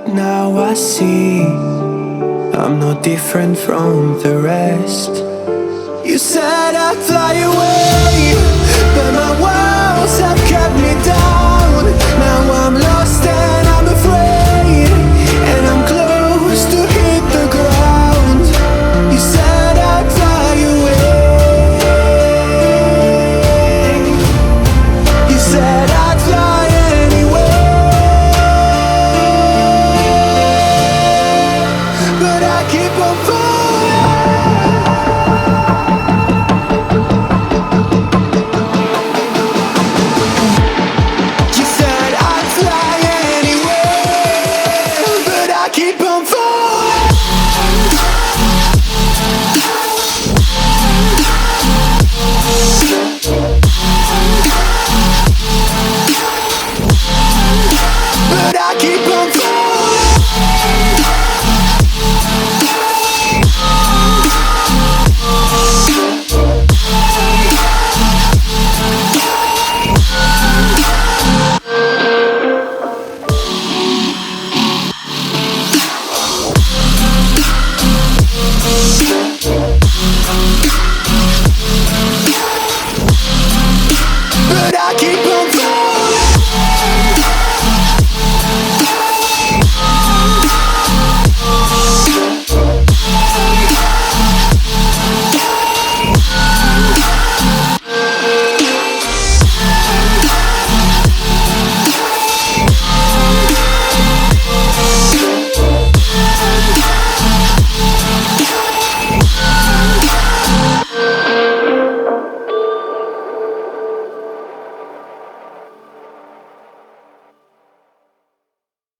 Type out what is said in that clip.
Now I see I'm no different from the rest. You said I'd fly away, but my walls have kept me down. Now I'm lost and I'm afraid, and I'm close to hit the ground. You said I'd fly away. You said I'd fly anyway, but I keep on falling.